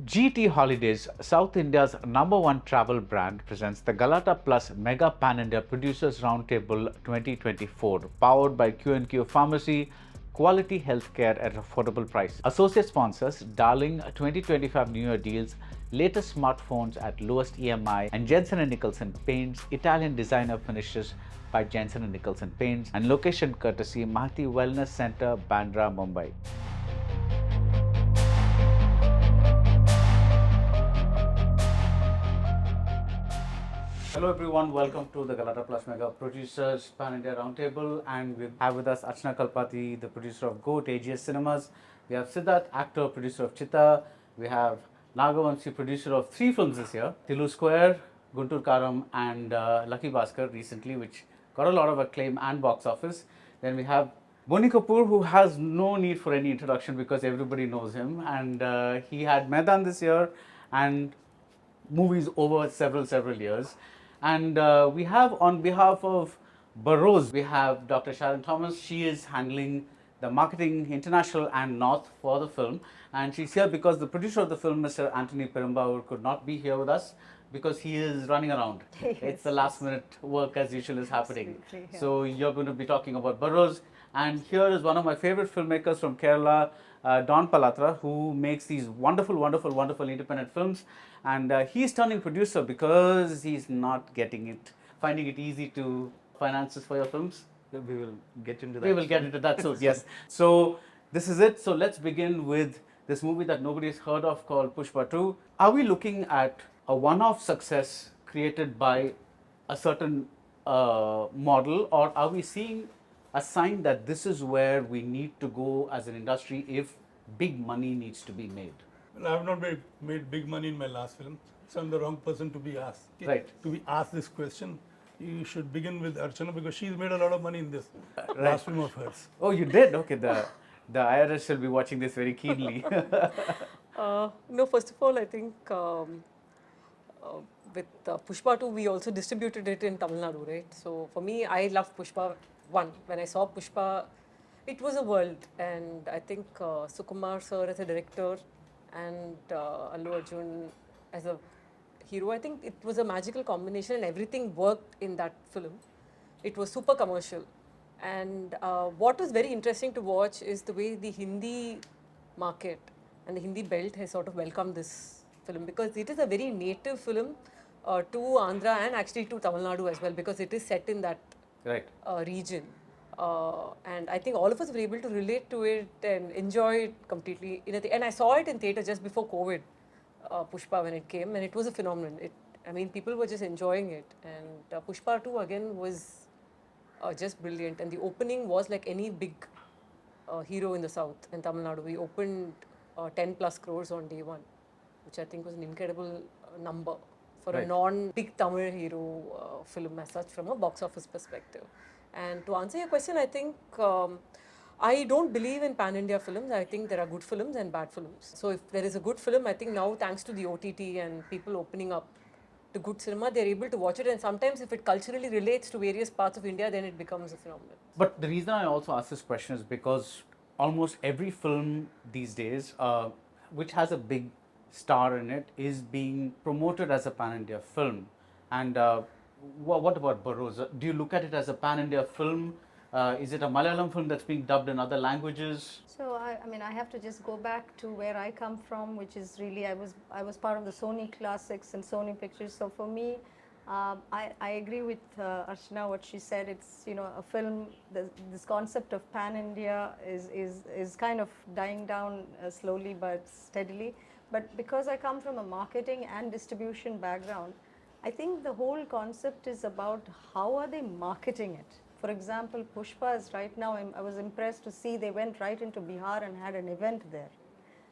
GT Holidays, South India's #1 travel brand, presents the Galatta Plus Mega Pan India Producers Roundtable 2024, powered by Q&Q Pharmacy, quality healthcare at affordable price. Associate sponsors: Darling 2025 New Year deals, latest smartphones at lowest EMI, and Jensen & Nicholson Paints, Italian designer finishes by Jensen & Nicholson Paints, and location courtesy Mahati Wellness Center, Bandra, Mumbai. Hello everyone, welcome to the Galatta Plus Mega Producers Pan India Roundtable, and we have with us Archana Kalpati, the producer of GOAT, AGS Cinemas. We have Siddharth, actor, producer of Chitta. We have Nagavanshi, producer of 3 films this year, Tilu Square, Guntur Karam, and luckybhaskar recently, which got a lot of acclaim and box office. Then we have Boni Kapoor, who has no need for any introduction because everybody knows him, and he had Maidaan this year and movies over several years. And we have, on behalf of Barroz, we have Dr. Sharon Thomas. She is handling the marketing international and north for the film, and she's here because the producer of the film, Mr. Anthony Perumbavoor, could not be here with us because he is running around. Yes, it's the last minute work as usual is happening. Yeah. So you're going to be talking about Barroz, and here is one of my favorite filmmakers from Kerala, Don Palatra, who makes these wonderful independent films, and he's turning producer because he's not finding it easy to finances for your films. We will get into that. We will get into that soon, yes. So this is it. So let's begin with this movie that nobody's heard of called Pushpa 2. Are we looking at a one-off success created by a certain model, or are we seeing a sign that this is where we need to go as an industry if big money needs to be made? Well, I have not made big money in my last film, so I'm the wrong person to be asked. Okay? Right. To be asked this question, you should begin with Archana because she's made a lot of money in this last film of hers. Oh, you did? Okay, the IRS shall be watching this very keenly. No, first of all, I think with Pushpa 2, we also distributed it in Tamil Nadu, right? So for me, I loved Pushpa 1. When I saw Pushpa, it was a world, and I think Sukumar sir as a director and Allu Arjun as a hero, I think it was a magical combination and everything worked in that film. It was super commercial. And what was very interesting to watch is the way the Hindi market and the Hindi belt has sort of welcomed this film, because it is a very native film to Andhra and actually to Tamil Nadu as well, because it is set in that region. And I think all of us were able to relate to it and enjoy it completely. And I saw it in theatre just before COVID, Pushpa, when it came, and it was a phenomenon. People were just enjoying it. And Pushpa 2 again was just brilliant. And the opening was like any big hero in the south in Tamil Nadu. We opened 10 plus crores on day 1, which I think was an incredible number for a non-big Tamil hero film as such from a box office perspective. And to answer your question, I think I don't believe in pan-India films. I think there are good films and bad films. So if there is a good film, I think now thanks to the OTT and people opening up to good cinema, they're able to watch it. And sometimes if it culturally relates to various parts of India, then it becomes a phenomenon. But the reason I also ask this question is because almost every film these days, which has a big star in it, is being promoted as a pan-India film. And what about Barroz? Do you look at it as a pan-India film? Is it a Malayalam film that's being dubbed in other languages? So I have to just go back to where I come from, which is really I was part of the Sony Classics and Sony Pictures. So for me, I agree with Archana what she said. It's a film. This concept of pan-India is kind of dying down slowly but steadily. But because I come from a marketing and distribution background, I think the whole concept is about how are they marketing it. For example, Pushpa is right now, I was impressed to see they went right into Bihar and had an event there.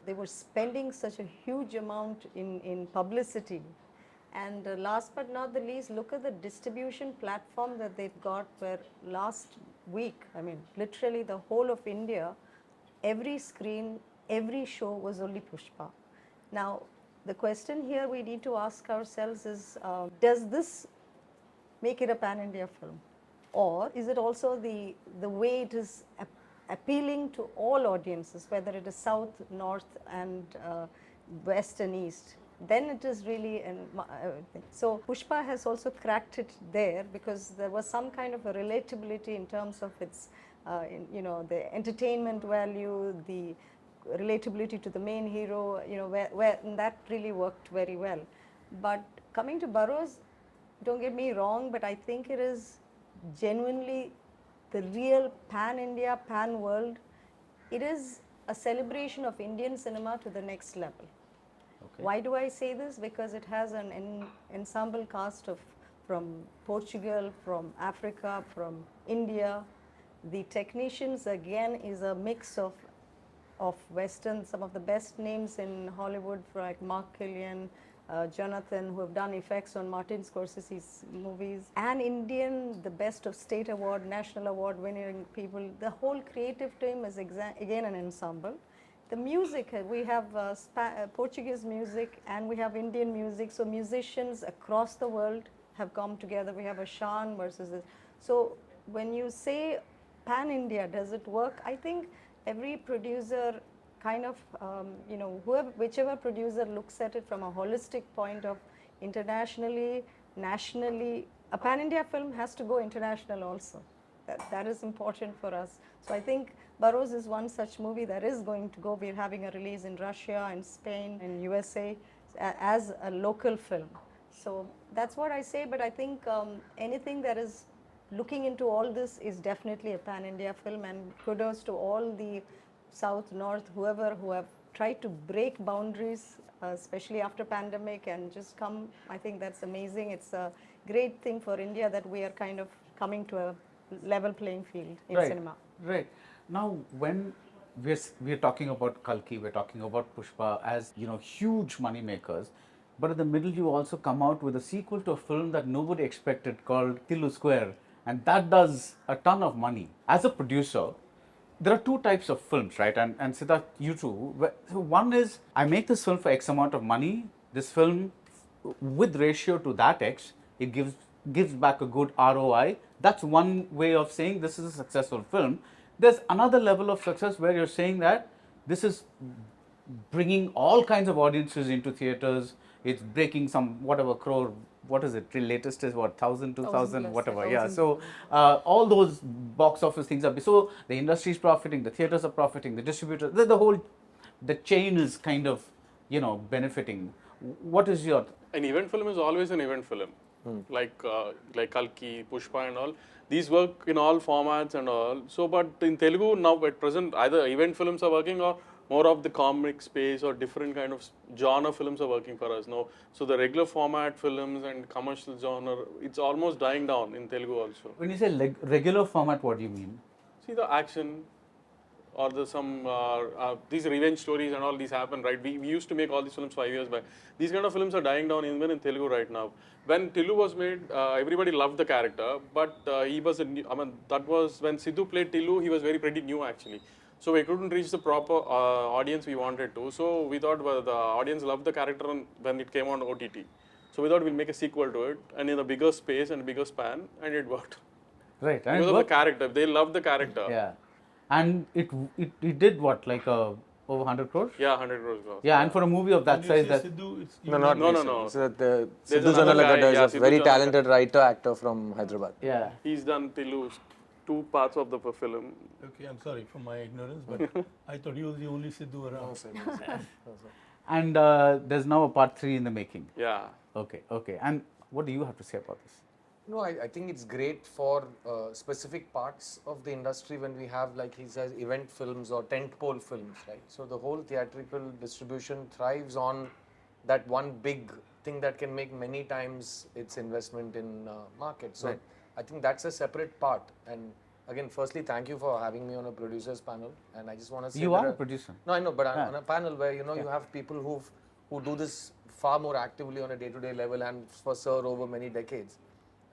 They were spending such a huge amount in publicity. And last but not the least, look at the distribution platform that they've got, where last week, literally the whole of India, every screen, every show was only Pushpa. Now, the question here we need to ask ourselves is, does this make it a pan-India film? Or is it also the way it is appealing to all audiences, whether it is South, North and west and east, then it is really thing. So Pushpa has also cracked it there because there was some kind of a relatability in terms of its, the entertainment value, the relatability to the main hero, where and that really worked very well. But coming to Barroz, don't get me wrong, but I think it is genuinely the real pan-India, pan-world. It is a celebration of Indian cinema to the next level. Okay. Why do I say this? Because it has an ensemble cast from Portugal, from Africa, from India. The technicians again is a mix of Western, some of the best names in Hollywood, like Mark Killian, Jonathan, who have done effects on Martin Scorsese's movies, and Indian, the best of state award, national award winning people. The whole creative team is again an ensemble. The music, we have Portuguese music and we have Indian music, so musicians across the world have come together. We have a Shan versus this. So when you say pan-India, does it work? I think every producer kind of, whichever producer looks at it from a holistic point of internationally, nationally, a pan-India film has to go international also. That is important for us. So I think Barroz is one such movie that is going to go. We're having a release in Russia and Spain and USA as a local film. So that's what I say, but I think anything that is looking into all this is definitely a pan-India film, and kudos to all the South, North, who have tried to break boundaries, especially after pandemic, and just come. I think that's amazing. It's a great thing for India that we are kind of coming to a level playing field in cinema. Right. Now, when we're talking about Kalki, we're talking about Pushpa as, huge money makers, but in the middle you also come out with a sequel to a film that nobody expected called Tillu Square, and that does a ton of money. As a producer, there are two types of films, right? And Siddharth, you too. So one is, I make this film for X amount of money. This film, with ratio to that X, it gives back a good ROI. That's one way of saying this is a successful film. There's another level of success where you're saying that this is bringing all kinds of audiences into theaters. It's breaking some whatever crore. What is it? The latest is what, 1,000, 2,000, whatever. Yeah. So all those box office things are. So the industry is profiting, the theaters are profiting, the distributors, the chain is kind of, benefiting. What is your? An event film is always an event film, like Kalki, Pushpa, and all. These work in all formats and all. So, but in Telugu now at present, either event films are working or more of the comic space or different kind of genre films are working for us now. So the regular format films and commercial genre, it's almost dying down in Telugu also. When you say regular format, what do you mean? See the action or these revenge stories and all these happen, right? We used to make all these films 5 years back. These kind of films are dying down even in Telugu right now. When Tillu was made, everybody loved the character, but he was that was when Sidhu played Tillu, he was pretty new actually. So we couldn't reach the proper audience we wanted to. So we thought the audience loved the character when it came on OTT. So we thought we'll make a sequel to it and in a bigger space and bigger span, and it worked. Right. And because of the character, they loved the character. Yeah. And it did what, like over 100 crores? Yeah, 100 crores. Yeah, and for a movie of that size, that Sidhu, it's No. So Sidhu There's another Janalagada guy, is yeah, a very Sidhu talented writer actor from Hyderabad. yeah. He's done Tillu 2 parts of the film. Okay, I'm sorry for my ignorance, but I thought he was the only Sidhu around. And there's now a part 3 in the making. Yeah. Okay. And what do you have to say about this? No, I think it's great for specific parts of the industry when we have, like he says, event films or tentpole films, right? So the whole theatrical distribution thrives on that one big thing that can make many times its investment in market. So Right. I think that's a separate part. And again, firstly, thank you for having me on a producers panel. And I just want to say You are a producer. No, I know, but I'm on a panel where you have people who do this far more actively on a day-to-day level and for Sir over many decades.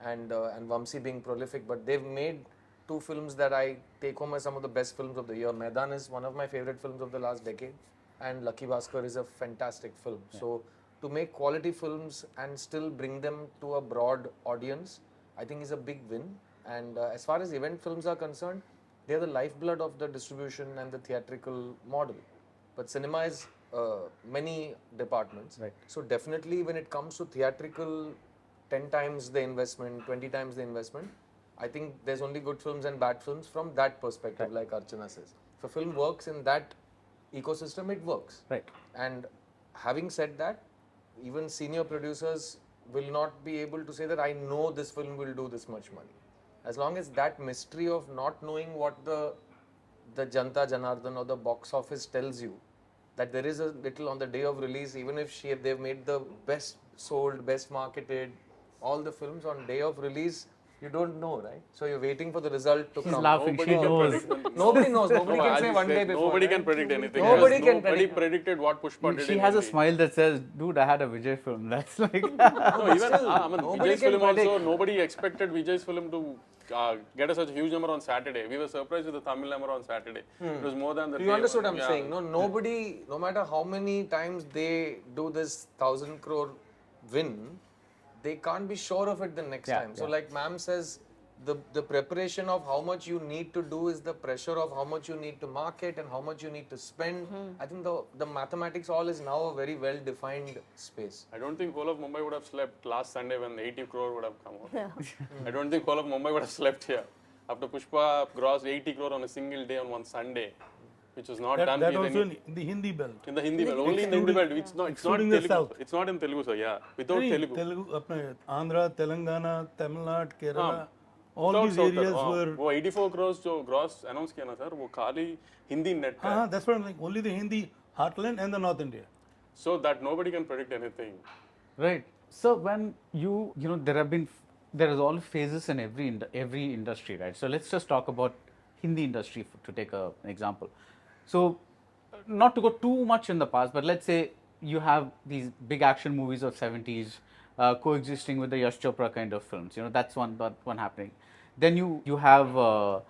And Vamsi being prolific, but they've made 2 films that I take home as some of the best films of the year. Maidaan is one of my favorite films of the last decade, and Luckybhaskar is a fantastic film. Yeah. So to make quality films and still bring them to a broad audience, I think is a big win. And as far as event films are concerned, they're the lifeblood of the distribution and the theatrical model. But cinema is many departments. Right. So definitely when it comes to theatrical, 10 times the investment, 20 times the investment, I think there's only good films and bad films from that perspective, like Archana says. If a film works in that ecosystem, it works. Right. And having said that, even senior producers will not be able to say that I know this film will do this much money. As long as that mystery of not knowing what the Janta Janardhan or the box office tells you, that there is a little on the day of release, even if they've made the best sold, best marketed, all the films on day of release, you don't know, right? So you're waiting for the result to She's come. laughing. She knows. Nobody knows. Nobody No, can as say you one said, day before. Nobody right? can predict anything. Nobody because can nobody predict. predicted what Pushpa did. She in has a Hindi. smile that says, "Dude, I had a Vijay film." That's like. No, even I mean, nobody Vijay's can film also, predict. nobody expected Vijay's film to get such a huge number on Saturday. We were surprised with the Tamil number on Saturday. It was more than the You day understood one. what I'm saying? No, nobody, no matter how many times they do this 1,000 crore win, they can't be sure of it the next time. So like ma'am says, the preparation of how much you need to do is the pressure of how much you need to market and how much you need to spend. I think the mathematics all is now a very well defined space. I don't think whole of Mumbai would have slept last Sunday when 80 crore would have come out. I don't think whole of Mumbai would have slept here. After Pushpa grossed 80 crore on a single day on one Sunday, which was not done That with also any, in the Hindi belt. in the Hindi belt. Only in the Hindi belt. It's not Excluding the Telugu. South. It's not in Telugu, sir. Yeah, without Telugu. अपने Andhra, Telangana, Tamil Nadu, Kerala, all Without these South, areas हाँ, were. वो 84 crores जो gross announce किया ना sir, वो खाली Hindi net का है. That's what I'm saying. Only the Hindi heartland and the North India. So that nobody can predict anything. Right. So when there is all phases in every industry, right? So let's just talk about Hindi industry to take an example. So not to go too much in the past, but let's say you have these big action movies of 70s coexisting with the Yash Chopra kind of films. That's one happening. Then you have a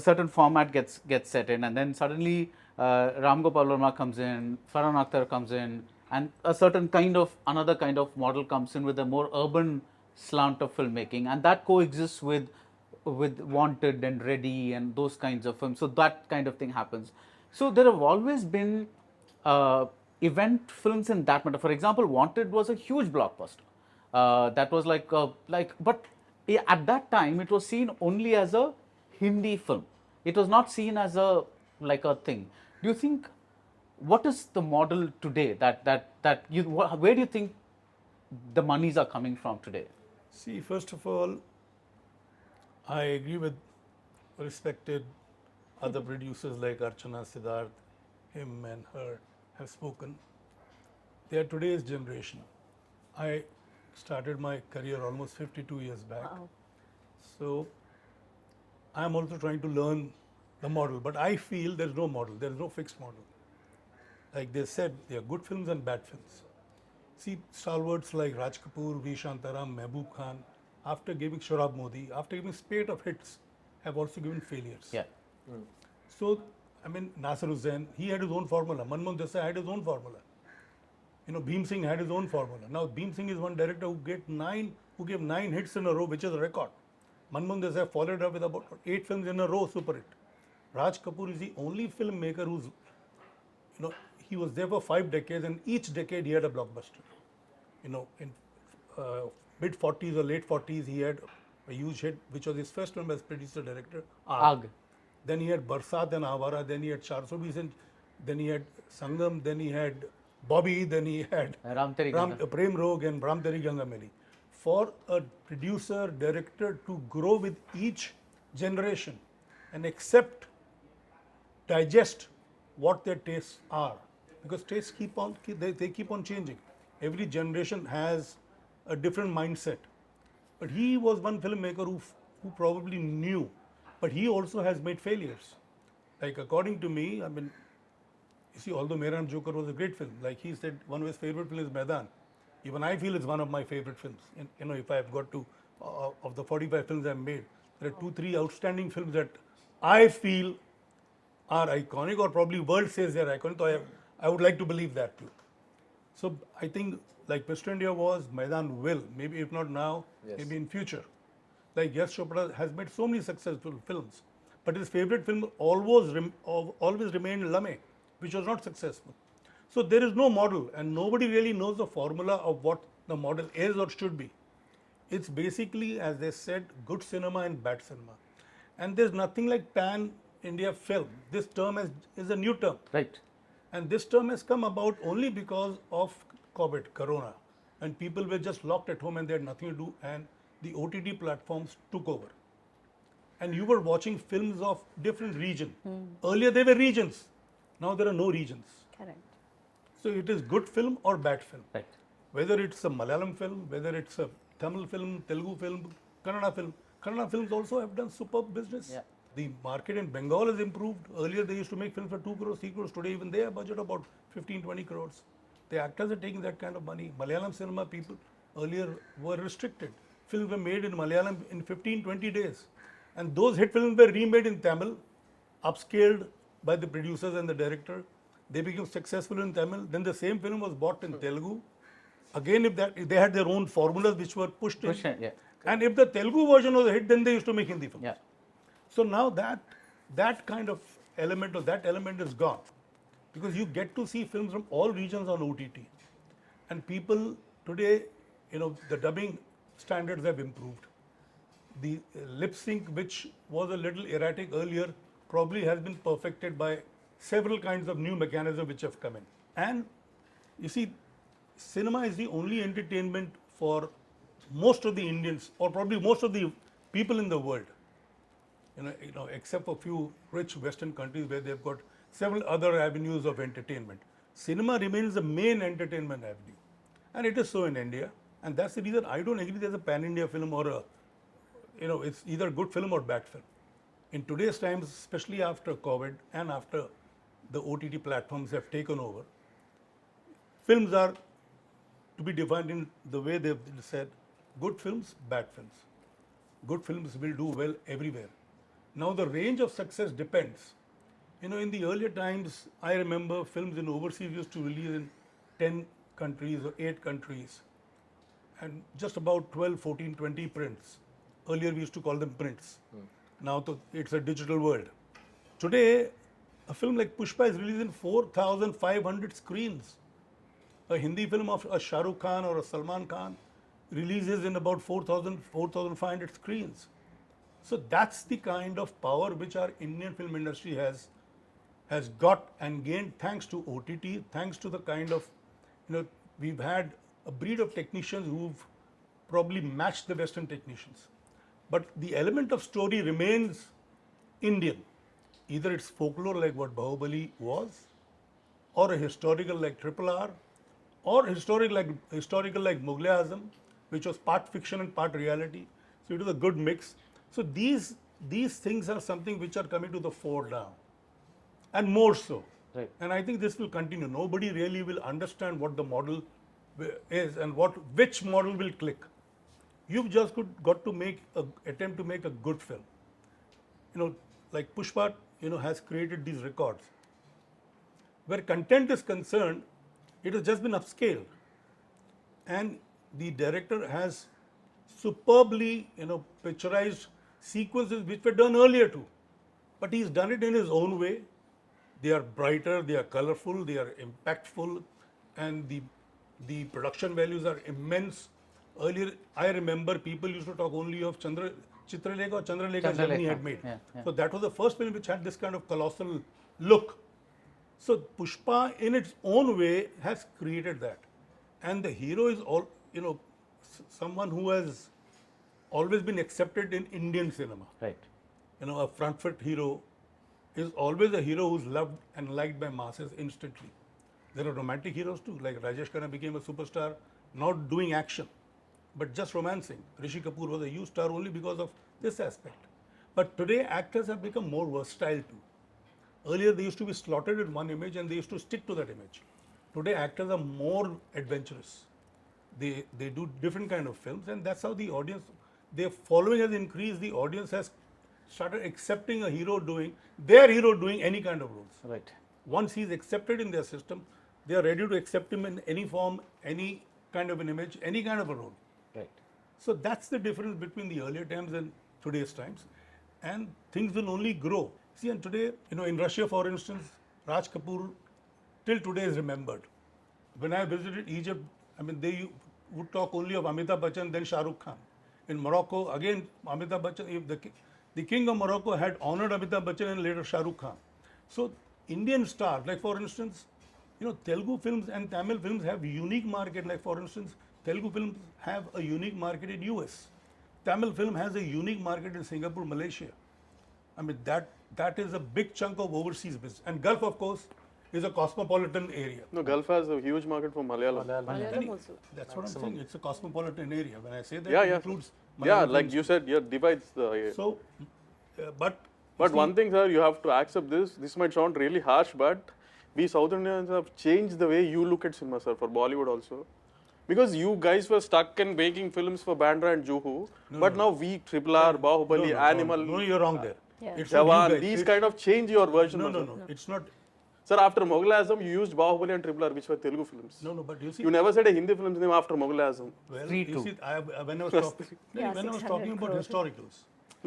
certain format gets set in, and then suddenly Ram Gopal Verma comes in, Farhan Akhtar comes in, and a certain another kind of model comes in with a more urban slant of filmmaking, and that coexists with Wanted and Ready and those kinds of films. So that kind of thing happens. So there have always been event films in that matter. For example, Wanted was a huge blockbuster. That was but at that time it was seen only as a Hindi film. It was not seen as a thing. Do you think, what is the model today where do you think the monies are coming from today? See, first of all, I agree with respected other producers like Archana, Siddharth, him and her have spoken. They are today's generation. I started my career almost 52 years back. Wow. So I am also trying to learn the model, but I feel there is no model, there is no fixed model. Like they said, there are good films and bad films. See, stalwarts like Raj Kapoor, V. Shantaram, Mehboob Khan, after giving Shorab Modi, after giving spate of hits, have also given failures. Yeah. So, I mean, Nasir Hussain, he had his own formula. Manmohan Desai had his own formula. Bhim Singh had his own formula. Now, Bhim Singh is one director who gave 9 hits in a row, which is a record. Manmohan Desai followed up with about 8 films in a row, super hit. Raj Kapoor is the only filmmaker who's, he was there for 5 decades, and each decade he had a blockbuster. In mid 40s or late 40s, he had a huge hit, which was his first film as producer director, Aag. Then he had Barsat and Avara, then he had 420, then he had Sangam, then he had Bobby, then he had Ram Teri Ganga. Prem Rog and Ram Teri Ganga Meli. For a producer, director to grow with each generation and accept, digest what their tastes are, because tastes keep on changing. Every generation has a different mindset. But he was one filmmaker who probably knew, but he also has made failures. Like according to me, I mean, you see, although Mera Joker was a great film, like he said, one of his favorite films is Maidaan. Even I feel it's one of my favorite films. If I've got to, of the 45 films I've made, there are 2-3 outstanding films that I feel are iconic, or probably world says they're iconic. So I would like to believe that too. So I think like Mr. India was, Maidaan will, maybe if not now, maybe in future. Like Yash Chopra has made so many successful films, but his favorite film always remained Lame, which was not successful. So there is no model, and nobody really knows the formula of what the model is or should be. It's basically, as they said, good cinema and bad cinema. And there's nothing like pan India film. This term is a new term. Right. And this term has come about only because of COVID, Corona. And people were just locked at home and they had nothing to do, and the OTT platforms took over. And you were watching films of different region. Earlier there were regions. Now there are no regions. Correct. So it is good film or bad film. Right. Whether it's a Malayalam film, whether it's a Tamil film, Telugu film, Kannada film. Kannada films also have done superb business. Yeah. The market in Bengal has improved. Earlier they used to make films for 2 crores, 3 crores. Today even they have budget about 15, 20 crores. The actors are taking that kind of money. Malayalam cinema people earlier were restricted. Films were made in Malayalam in 15, 20 days. And those hit films were remade in Tamil, upscaled by the producers and the director. They became successful in Tamil. Then the same film was bought in Telugu. Again, if they had their own formulas which were pushed in. Yeah. And if the Telugu version was a hit, then they used to make Hindi films. Yeah. So now that kind of element or that element is gone, because you get to see films from all regions on OTT, and people today, the dubbing standards have improved. The lip sync, which was a little erratic earlier, probably has been perfected by several kinds of new mechanisms which have come in. And you see, cinema is the only entertainment for most of the Indians, or probably most of the people in the world. Except for a few rich Western countries where they've got several other avenues of entertainment. Cinema remains the main entertainment avenue. And it is so in India. And that's the reason I don't agree there's a pan-India film or it's either good film or bad film. In today's times, especially after COVID and after the OTT platforms have taken over, films are to be defined in the way they've said, good films, bad films. Good films will do well everywhere. Now the range of success depends. In the earlier times, I remember films in overseas used to release in 10 countries or 8 countries, and just about 12, 14, 20 prints. Earlier we used to call them prints. Now it's a digital world. Today, a film like Pushpa is released in 4,500 screens. A Hindi film of a Shah Rukh Khan or a Salman Khan releases in about 4,000, 4,500 screens. So that's the kind of power which our Indian film industry has got and gained thanks to OTT, thanks to the kind of, we've had a breed of technicians who've probably matched the Western technicians. But the element of story remains Indian. Either it's folklore like what Bahubali was, or a historical like Triple R, or historical like Mughal-e-Azam, which was part fiction and part reality. So it was a good mix. So these things are something which are coming to the fore now, and more so. Right. And I think this will continue. Nobody really will understand what the model is and which model will click. You've just got to attempt to make a good film. Like Pushpa, has created these records. Where content is concerned, it has just been upscaled, and the director has superbly, picturized sequences which were done earlier too. But he's done it in his own way. They are brighter, they are colorful, they are impactful, and the production values are immense. Earlier, I remember people used to talk only of Chitralekha or Chandralekha Germany had made. Yeah. So that was the first film which had this kind of colossal look. So Pushpa in its own way has created that. And the hero is someone who has always been accepted in Indian cinema. Right. A front foot hero is always a hero who's loved and liked by masses instantly. There are romantic heroes too, like Rajesh Khanna became a superstar not doing action, but just romancing. Rishi Kapoor was a huge star only because of this aspect. But today actors have become more versatile too. Earlier they used to be slotted in one image and they used to stick to that image. Today actors are more adventurous. They do different kind of films, and that's how the audience, their following has increased. The audience has started accepting their hero doing any kind of roles. Right. Once he's accepted in their system, they are ready to accept him in any form, any kind of an image, any kind of a role. Right. So that's the difference between the earlier times and today's times, and things will only grow. See, and today, in Russia, for instance, Raj Kapoor till today is remembered. when I visited Egypt, I mean, they would talk only of Amitabh Bachchan, then Shah Rukh Khan. In Morocco, again, Amitabh Bachchan, if the king of Morocco had honored Amitabh Bachchan and later Shah Rukh Khan. So, Indian stars, like for instance, Telugu films and Tamil films have unique market. Like for instance, Telugu films have a unique market in US. Tamil film has a unique market in Singapore, Malaysia. I mean, that is a big chunk of overseas business. And Gulf, of course, is a cosmopolitan area. No, Gulf has a huge market for Malayalam. Malayalam also. That's what I'm saying. It's a cosmopolitan area. When I say that, Yeah, it yeah. includes Yeah, Malayalam like films you too. said, yeah, divides the. So, but But one thing, sir, you have to accept this. This might sound really harsh, but we South Indians have changed the way you look at cinema, sir, for Bollywood also. Because you guys were stuck in making films for Bandra and Juhu, but now we, Triple R, Bahubali, Animal, No, you're wrong there. Yeah. It's not you Jawan, guys. these It's- kind of change your version. No, of no, it. no. It's not. Sir, after Mughal Azam, you used Bahubali and Triple R, which were Telugu films. No, no. But you see, You never said a Hindi film's name after Mughal Azam. well, Free you to. see, when I was talking, Yeah, when I was 600 talking about crores. historicals.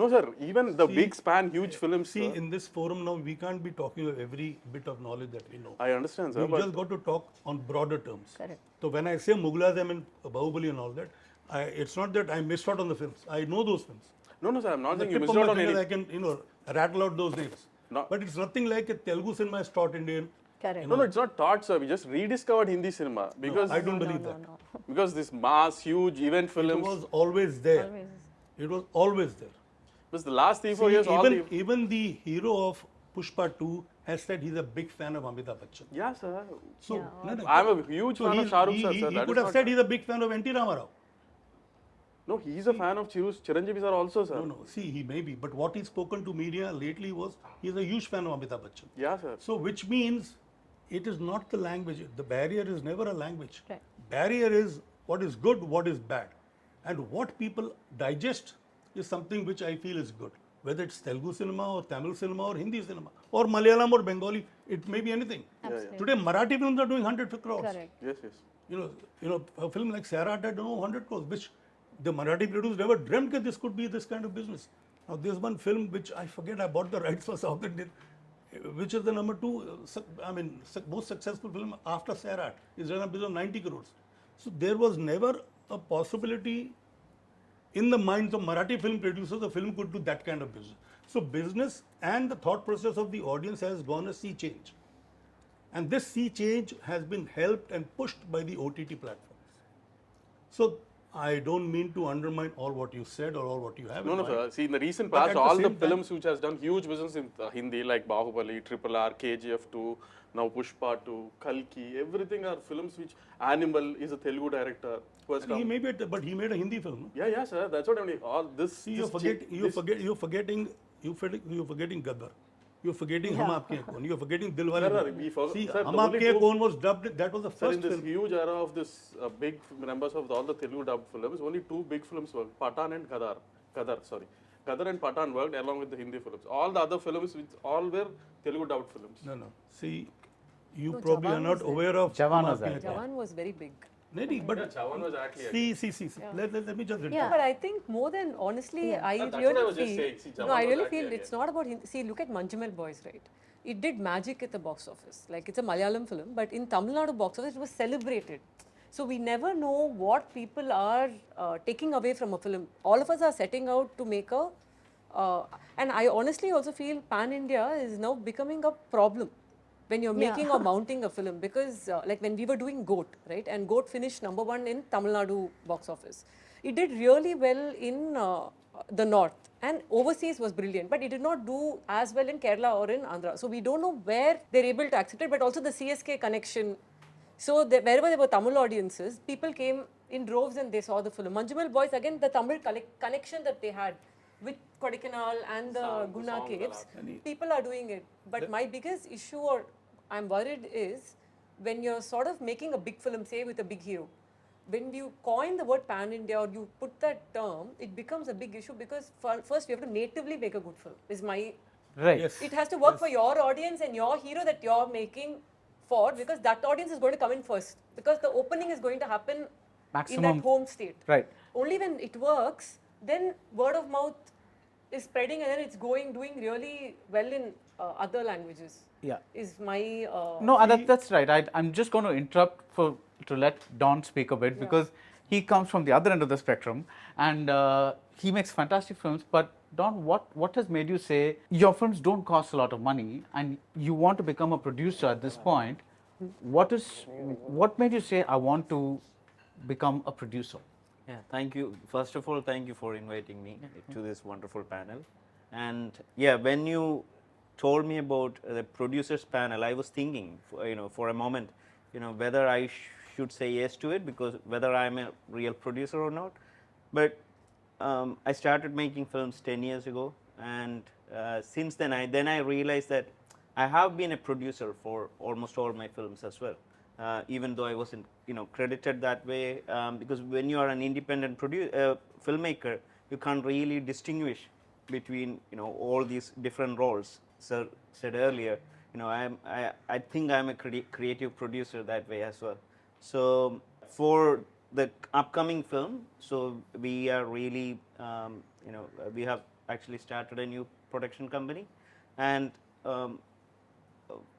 No, sir, even the See, big span, huge films. See, sir. in this forum now, we can't be talking of every bit of knowledge that we know. I understand, sir, We've but just got to talk on broader terms. Correct. So when I say Mughal Azam and Bahubali and all that, it's not that I missed out on the films. I know those films. no, no, sir, I'm not The saying you tip missed of out my on fingers, any. I can, rattle out those names. No. But it's nothing like a Telugu cinema is taught Indian. Correct. No, no, it's not taught, sir. We just rediscovered Hindi cinema because I don't believe that. because this mass, huge event It films. was always there. Always. It was always there. Because the last 3-4 See, years, all the. even the hero of Pushpa 2 has said he's a big fan of Amitabh Bachchan. Yeah, sir. So, Yeah, no, no. I'm a huge So fan of he's- Shah Rukh, sir. he That could is have not- said he's a big fan of N.T. Ramarao. No, he's a fan of Chiranjeevi, sir, also, sir. No, no. See, he may be, but what he's spoken to media lately was he's a huge fan of Amitabh Bachchan. Yeah, sir. So, which means it is not the language. The barrier is never a language. Right. Barrier is what is good, what is bad, and what people digest is something which I feel is good. Whether it's Telugu cinema or Tamil cinema or Hindi cinema or Malayalam or Bengali, it may be anything. Absolutely. Today, Marathi films are doing 100 crores. Correct. Yes, yes. A film like Sarah had 100 crores, which the Marathi producers never dreamt that this could be this kind of business. Now, there's one film which I forget, I bought the rights for South Indian, which is the number 2, most successful film after Sarah. It's done a business of 90 crores. So, there was never a possibility in the minds of Marathi film producers, a film could do that kind of business. So, business and the thought process of the audience has gone a sea change. And this sea change has been helped and pushed by the OTT platforms. So, I don't mean to undermine all what you said or all what you have No, in no, mind. sir. See, in the recent But past, at the all the same time- films which has done huge business in Hindi, like Bahubali, Triple R, KGF 2, now Pushpa 2, Kalki, everything are films which Animal is a Telugu director who has He come. may be, but he made a Hindi film. No? Yeah, yeah, sir. That's what I mean. All this. See, this you're forgetting Gadar. You're forgetting Hum Aapke Hain Kaun. You're forgetting Dilwale. Sir, we forgot- See, sir, Hum the only Aapke Hain two- Kaun was dubbed. That was the Sir, in first this film. huge era of this big numbers of all the Telugu dubbed films, only 2 big films worked, Pathan and Gadar. Gadar and Pathan worked along with the Hindi films. All the other films, which all were Telugu dubbed films. No. See, you No, probably Jawan are not was there. aware of Jawan Hum was Aapke Hain there. Kaun. Jawan was very big. Maybe, but Chavan was actually. see. Let me just Yeah. But I think more than honestly, Yeah. I That's what really I was just feel. saying. See, No, Jawan I was really actually feel it's not about. See, look at Manjumal Boys, right? It did magic at the box office. Like it's a Malayalam film, but in Tamil Nadu box office, it was celebrated. So we never know what people are taking away from a film. All of us are setting out to make a. And I honestly also feel Pan India is now becoming a problem when you're Yeah. making or mounting a film, because like when we were doing Goat, right, and Goat finished #1 in Tamil Nadu box office. It did really well in the north, and overseas was brilliant, but it did not do as well in Kerala or in Andhra. So we don't know where they're able to accept it, but also the CSK connection. So wherever there were Tamil audiences, people came in droves and they saw the film. Manjumal Boys, again, the Tamil connection that they had with Kodaikanal and the Guna caves, people are doing it. But my biggest issue, or I'm worried, is when you're sort of making a big film, say with a big hero, when you coin the word Pan India or you put that term, it becomes a big issue, because first we have to natively make a good film. Is my Right. yes. it has to work for your audience and your hero that you're making for, because that audience is going to come in first, because the opening is going to happen in Maximum. that home state. Right. Only when it works, then word of mouth is spreading and then it's doing really well in other languages. Yeah. is my No, that's right. I'm just going to interrupt to let Don speak a bit because he comes from the other end of the spectrum and he makes fantastic films. But Don, what has made you say your films don't cost a lot of money and you want to become a producer at this point? What made you say I want to become a producer? Yeah, thank you. First of all, thank you for inviting me to this wonderful panel. And yeah, when you told me about the producers panel, I was thinking, for a moment, whether I should say yes to it because whether I'm a real producer or not. But I started making films 10 years ago, and since then I realized that I have been a producer for almost all my films as well. Even though I wasn't, credited that way, because when you are an independent filmmaker, you can't really distinguish between, all these different roles. Sir said earlier, I think I'm a creative producer that way as well. So for the upcoming film, so we are really, we have actually started a new production company, and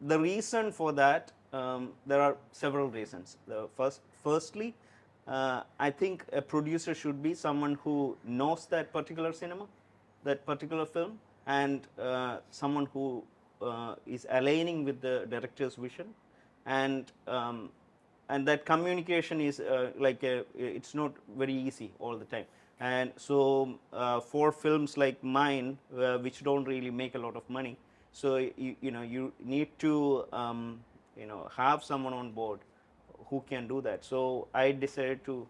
the reason for that, there are several reasons. Firstly, I think a producer should be someone who knows that particular cinema, that particular film, and someone who is aligning with the director's vision, and that communication is it's not very easy all the time. And so for films like mine, which don't really make a lot of money, so you need to have someone on board who can do that. So I decided to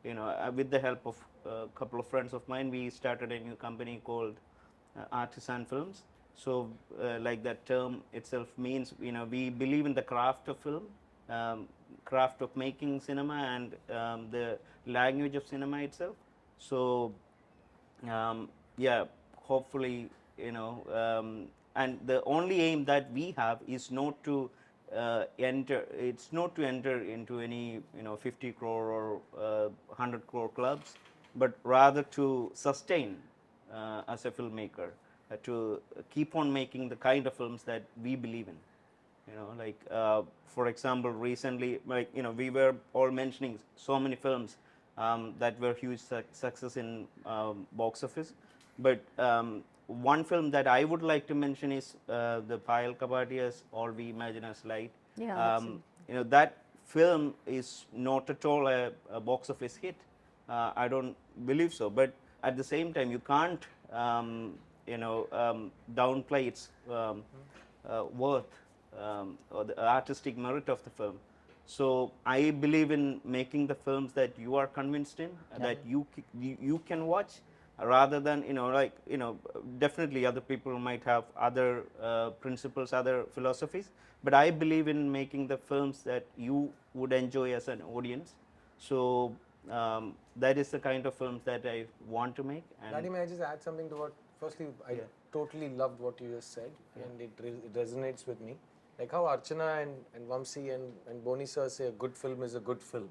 with the help of a couple of friends of mine, we started a new company called Artisan Films. So like that term itself means, we believe in the craft of film, craft of making cinema, and the language of cinema itself. So yeah, hopefully, and the only aim that we have is not to enter into any 50 crore or 100 crore clubs, but rather to sustain as a filmmaker, to keep on making the kind of films that we believe in. For example, recently, we were all mentioning so many films that were huge success in box office, but one film that I would like to mention is the Payal Kapadia's All We Imagine as Light. Yeah, That film is not at all a box office hit. I don't believe so, but at the same time, you can't downplay its worth or the artistic merit of the film. So I believe in making the films that you are convinced in, that you can watch, rather than definitely other people might have other principles, other philosophies, but I believe in making the films that you would enjoy as an audience. So that is the kind of films that I want to make. Daddy, may I just add something to what? Firstly, I totally loved what you just said, and it resonates with me. Like how Archana and Vamsi and Boni sir say a good film is a good film.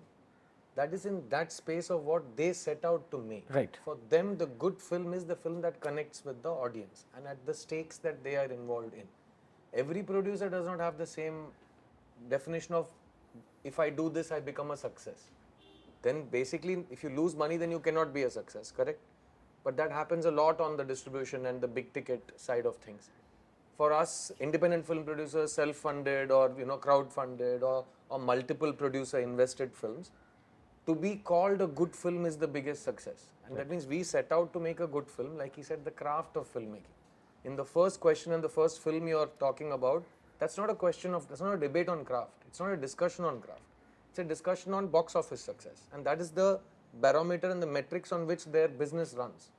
That is in that space of what they set out to make. Right. For them, the good film is the film that connects with the audience and at the stakes that they are involved in. Every producer does not have the same definition of, if I do this, I become a success. Then basically, if you lose money, then you cannot be a success, correct? But that happens a lot on the distribution and the big ticket side of things. For us, independent film producers, self-funded or crowd-funded or multiple producer invested films, to be called a good film is the biggest success. And that means we set out to make a good film, like he said, the craft of filmmaking. In the first question and the first film you're talking about, that's not a debate on craft. It's not a discussion on craft. It's a discussion on box office success. And that is the barometer and the metrics on which their business runs.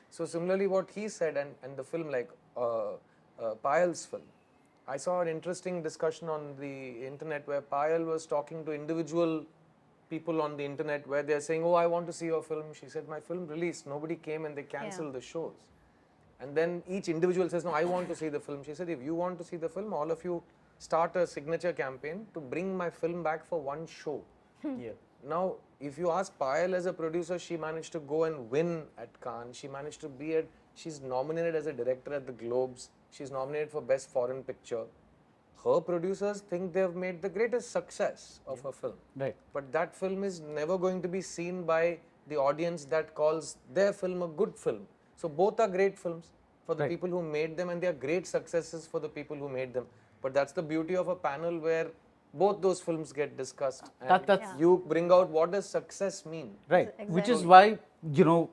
So similarly, what he said and the film like Payal's film, I saw an interesting discussion on the internet where Payal was talking to individual people on the internet where they're saying, oh, I want to see your film. She said, my film released. Nobody came and they cancelled the shows. And then each individual says, no, I want to see the film. She said, if you want to see the film, all of you start a signature campaign to bring my film back for one show. Now, if you ask Payal as a producer, she managed to go and win at Cannes. She managed to she's nominated as a director at the Globes. she's nominated for Best Foreign Picture. Her producers think they've made the greatest success of her film. Right. But that film is never going to be seen by the audience that calls their film a good film. So both are great films for the Right. people who made them, and they are great successes for the people who made them. But that's the beauty of a panel where both those films get discussed, and That's- you bring out what does success mean. Right. Which is Exactly. why, you know,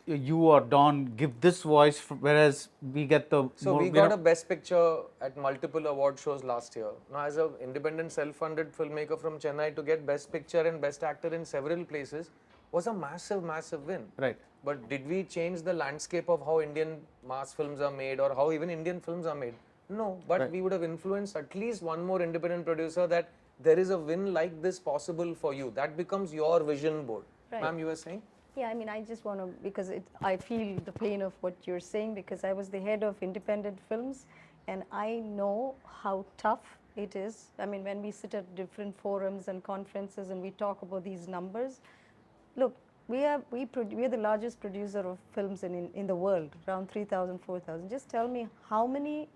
you or Don give this voice, whereas we get the So more, we you got know- a best picture at multiple award shows last year. Now, as an independent, self-funded filmmaker from Chennai, to get best picture and best actor in several places was a massive, massive win. Right. But did we change the landscape of how Indian mass films are made, or how even Indian films are made? No, but Right. we would have influenced at least one more independent producer that there is a win like this possible for you. That becomes your vision board. Right. Ma'am, you were saying? Yeah, I mean, I just want to, because I feel the pain of what you're saying, because I was the head of independent films, and I know how tough it is. I mean, when we sit at different forums and conferences and we talk about these numbers, look, we are the largest producer of films in the world, around 3,000, 4,000. Just tell me how many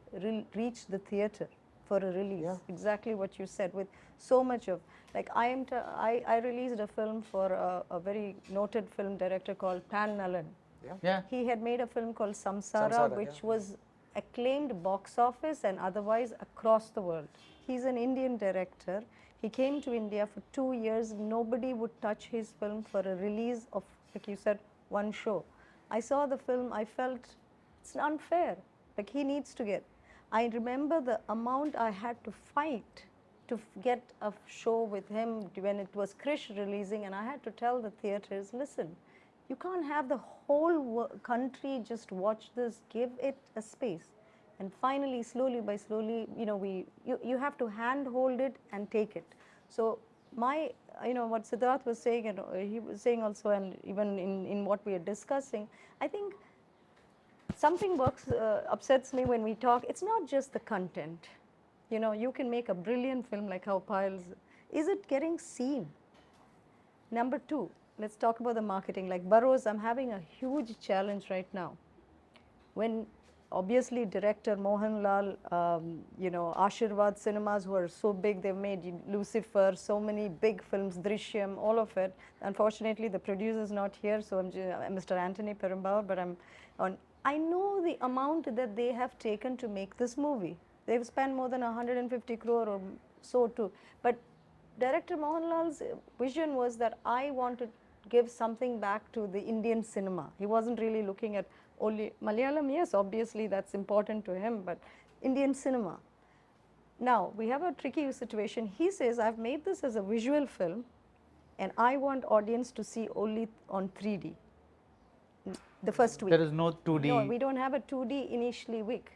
reach the theatre for a release. Yeah. Exactly what you said, with so much of, like I released a film for a very noted film director called Pan Nalan. Yeah. He had made a film called Samsara, Samsara, which yeah. was acclaimed box office and otherwise across the world. He's an Indian director. He came to India for 2 years. Nobody would touch his film for a release of, like you said, one show. I saw the film, I felt it's unfair. Like, he needs to get. I remember the amount I had to fight to get a show with him when it was Krish releasing, and I had to tell the theatres, listen, you can't have the whole country just watch this, give it a space. And finally, slowly by slowly, you know, you have to handhold it and take it. So my, you know, what Siddharth was saying, and he was saying also, and even in what we are discussing, I think something upsets me when we talk. It's not just the content. You know, you can make a brilliant film like how Piles, is it getting seen? Number two, let's talk about the marketing. Like Barroz, I'm having a huge challenge right now. When obviously director Mohanlal, you know, Ashirwad Cinemas, who are so big, they've made Lucifer, so many big films, Drishyam, all of it. Unfortunately, the producer is not here, so I'm Mr. Anthony Perumbauer, but I know the amount that they have taken to make this movie. They've spent more than 150 crore or so too. But director Mohanlal's vision was that I want to give something back to the Indian cinema. He wasn't really looking at only Malayalam. Yes, obviously that's important to him, but Indian cinema. Now, we have a tricky situation. He says, I've made this as a visual film and I want audience to see only on 3D. The first week. There is no 2D. No, we don't have a 2D initially week.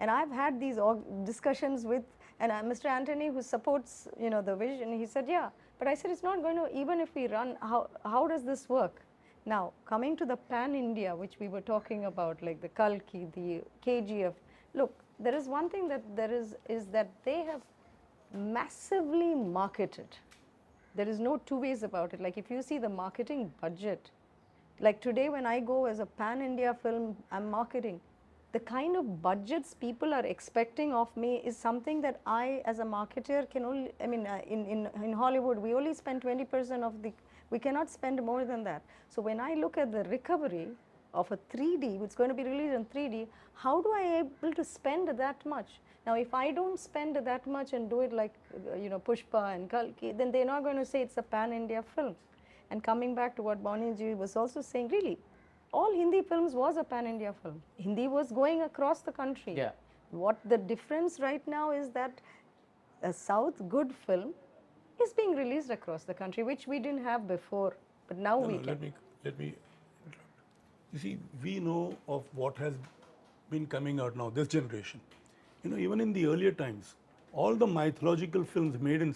And I've had these discussions with, and Mr. Anthony, who supports, you know, the vision, he said, yeah, but I said, it's not going to, even if we run, how does this work? Now, coming to the pan-India, which we were talking about, like the Kalki, the KGF, look, there is one thing that there is that they have massively marketed. There is no two ways about it. Like, if you see the marketing budget, like today when I go as a pan-India film, I'm marketing. The kind of budgets people are expecting of me is something that I, as a marketer, can only, I mean, in Hollywood, we only spend 20% of the, we cannot spend more than that. So when I look at the recovery of a 3D, it's going to be released in 3D, how do I able to spend that much? Now, if I don't spend that much and do it like, you know, Pushpa and Kalki, then they're not going to say it's a pan-India film. And coming back to what Bonnie was also saying, really, all Hindi films was a pan-India film. Hindi was going across the country. Yeah. What the difference right now is that a South good film is being released across the country, which we didn't have before, but now we can. Let me interrupt. You see, we know of what has been coming out now, this generation. You know, even in the earlier times, all the mythological films made in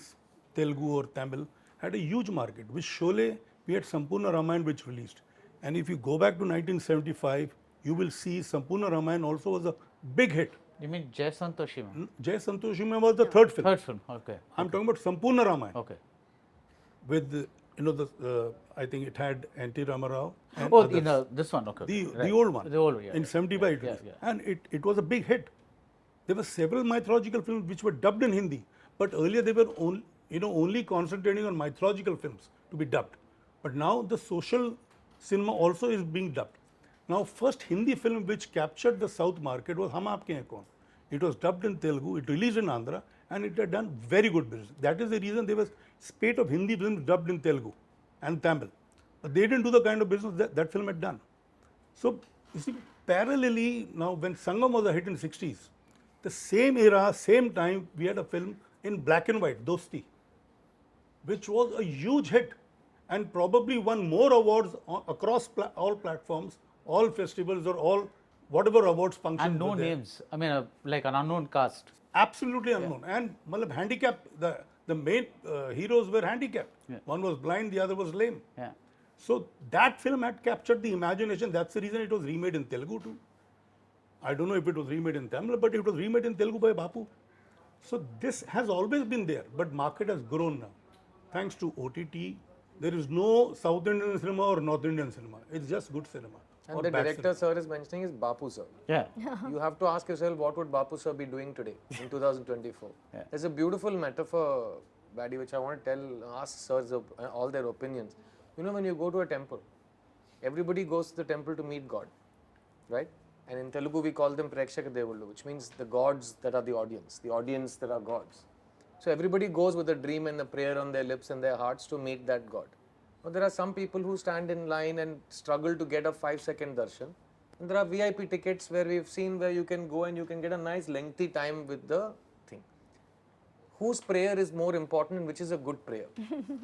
Telugu or Tamil had a huge market. With Sholay, we had Sampurna Ramayana which released. And if you go back to 1975, you will see Sampurna Ramayana also was a big hit. You mean Jai Santoshima? Jai Santoshima was the third film. Third film, okay. I'm talking about Sampurna Ramayana. Okay. With, you know, I think it had N.T. Ramarao. And Oh, others. this one, okay. The Right. old one. The old one, yeah. In 75 it Yeah, was. yeah. And it was a big hit. There were several mythological films which were dubbed in Hindi, but earlier they were only concentrating on mythological films to be dubbed. But now the social cinema also is being dubbed. Now, first Hindi film which captured the South market was Hum Aapke Hain Kaun. It was dubbed in Telugu, it released in Andhra, and it had done very good business. That is the reason there was spate of Hindi films dubbed in Telugu and Tamil. But they didn't do the kind of business that film had done. So, you see, parallelly, now when Sangam was a hit in 60s, the same era, same time, we had a film in black and white, Dosti, which was a huge hit and probably won more awards across all platforms, all festivals, or all whatever awards functions. And no were there. names. I mean, like an unknown cast. Absolutely unknown. And handicapped, the main heroes were handicapped. Yeah. One was blind, the other was lame. Yeah. So that film had captured the imagination. That's the reason it was remade in Telugu too. I don't know if it was remade in Tamil, but it was remade in Telugu by Bapu. So this has always been there, but market has grown now. Thanks to OTT, there is no South Indian cinema or North Indian cinema. It's just good cinema. And or the bad director cinema. sir is mentioning is Bapu sir. Yeah. You have to ask yourself, what would Bapu sir be doing today in 2024? Yeah. There's a beautiful metaphor, Baddy, which I want to ask sirs all their opinions. You know, when you go to a temple, everybody goes to the temple to meet God, right? And in Telugu we call them Prekshaka Devullu, which means the gods that are the audience that are gods. So everybody goes with a dream and a prayer on their lips and their hearts to meet that God. But there are some people who stand in line and struggle to get a 5-second darshan. And there are VIP tickets where we've seen where you can go and you can get a nice lengthy time with the thing. Whose prayer is more important and which is a good prayer?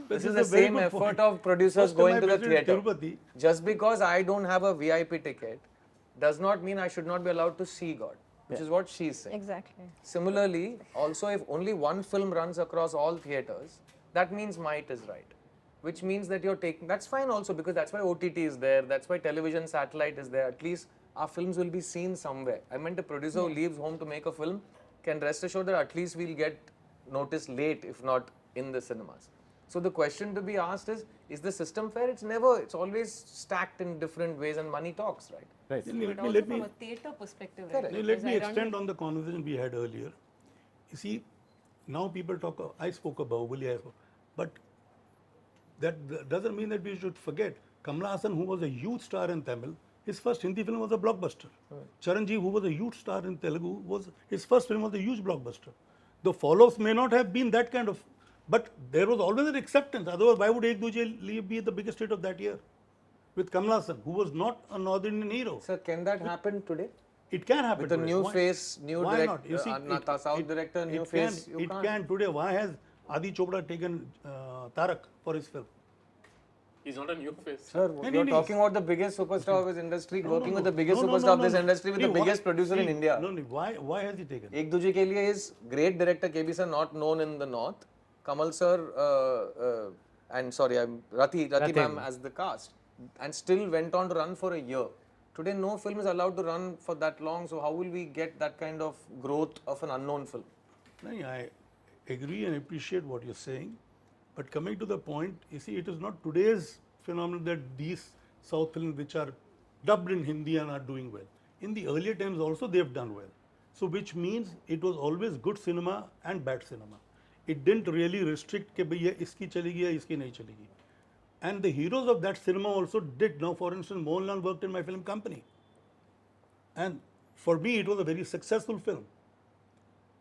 This is the a very same good effort point. of producers First time going I to the visited theatre. Tirupati. Just because I don't have a VIP ticket does not mean I should not be allowed to see God, which is what she's saying. Exactly. Similarly, also if only one film runs across all theatres, that means might is right. Which means that you're taking, that's fine also because that's why OTT is there, that's why television satellite is there. At least our films will be seen somewhere. I meant a producer who leaves home to make a film can rest assured that at least we'll get noticed late, if not in the cinemas. So the question to be asked is the system fair? It's never, it's always stacked in different ways and money talks, right? Right. But also from a theatre perspective, right? Correct. Let Because me I run- extend on the conversation we had earlier. You see, now people talk, I spoke about Bahubali, but that doesn't mean that we should forget Kamala Hassan, who was a huge star in Tamil, his first Hindi film was a blockbuster. Charanjeev, who was a huge star in Telugu, his first film was a huge blockbuster. The follow-ups may not have been that kind of, but there was always an acceptance. Otherwise, why would Ek Duje be the biggest hit of that year? With Kamala Hassan, who was not a North Indian hero. Sir, can that happen today? It can happen With a today. new Why- face, new why director, not? You see, South director, new it face. Can, You it can't. can today. Why has Adi Chopra taken Tarak for his film? He's not a new face. Sir, And you're it is. talking about the biggest superstar of his industry, working with the biggest No, superstar of this no. industry with See, the why- biggest producer in see, India. No, why has he taken? Ek Duje Ke Liye is great director KB sir, not known in the north. Kamal sir and sorry, I'm Rati ma'am as the cast, and still went on to run for a year. Today, no film is allowed to run for that long. So how will we get that kind of growth of an unknown film? No, I agree and appreciate what you're saying, but coming to the point, you see, it is not today's phenomenon that these South films which are dubbed in Hindi and are doing well. In the earlier times also they have done well. So which means it was always good cinema and bad cinema. It didn't really restrict कि भैया इसकी चलेगी या इसकी नहीं चलेगी. And the heroes of that cinema also did. Now, for instance, Mohanlal worked in my film company, and for me it was a very successful film.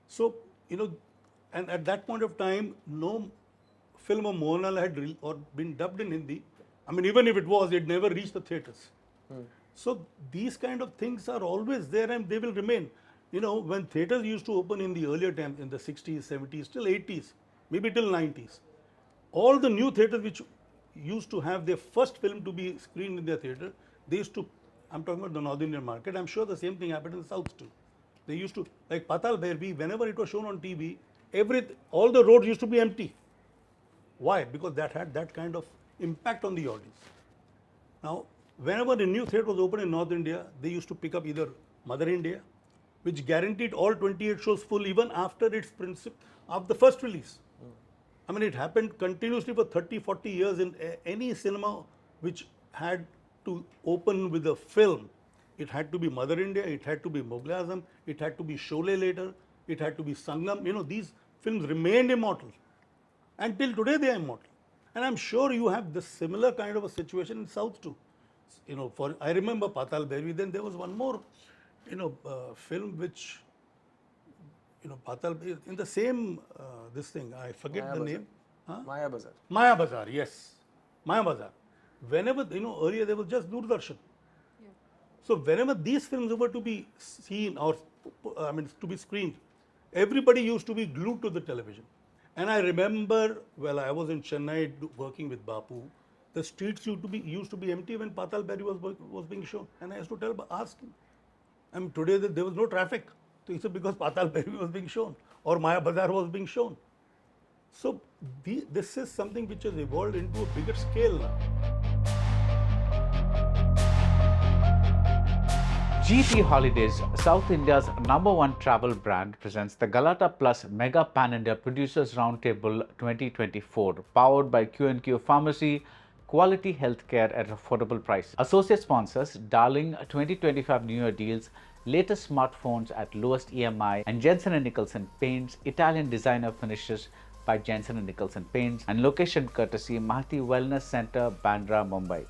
So, and at that point of time, no film of Mohanlal had or been dubbed in Hindi. I mean, even if it was, it never reached the theatres. So these kind of things are always there and they will remain. When theatres used to open in the earlier times, in the 60s, 70s, till 80s, maybe till 90s, all the new theatres which used to have their first film to be screened in their theatre, they used to, I'm talking about the North Indian market, I'm sure the same thing happened in the South too. They used to, like Patal Bhairavi, whenever it was shown on TV, all the roads used to be empty. Why? Because that had that kind of impact on the audience. Now, whenever a new theatre was opened in North India, they used to pick up either Mother India, which guaranteed all 28 shows full even after its of the first release. I mean, it happened continuously for 30, 40 years in any cinema which had to open with a film. It had to be Mother India, it had to be Mughal Azam, it had to be Sholay later, it had to be Sangam. You know, these films remained immortal. Until today they are immortal. And I'm sure you have this similar kind of a situation in South too. You know, for I remember Patal Bhairavi, then there was one more, film which, Patal Bhairavi, in the same, this thing, I forget Maya the Bazaar. name. Huh? Maya Bazaar. Maya Bazaar, yes. Maya Bazaar. Whenever, earlier there was just Doordarshan. So whenever these films were to be seen or, to be screened, everybody used to be glued to the television. And I remember, well, I was in Chennai working with Bapu. The streets used to be empty when Patal Bhairavi was being shown. And I used to ask him, today there was no traffic. So he said, because Patal Bhairavi was being shown or Maya Bazaar was being shown. So this is something which has evolved into a bigger scale now. GT Holidays, South India's #1 travel brand, presents the Galatta Plus Mega Pan India Producers Roundtable 2024, powered by Q&Q Pharmacy, quality healthcare at affordable prices. Associate sponsors: Darling 2025 New Year deals, latest smartphones at lowest EMI, and Jensen & Nicholson Paints, Italian designer finishes by Jensen & Nicholson Paints, and location courtesy Mahati Wellness Center, Bandra, Mumbai.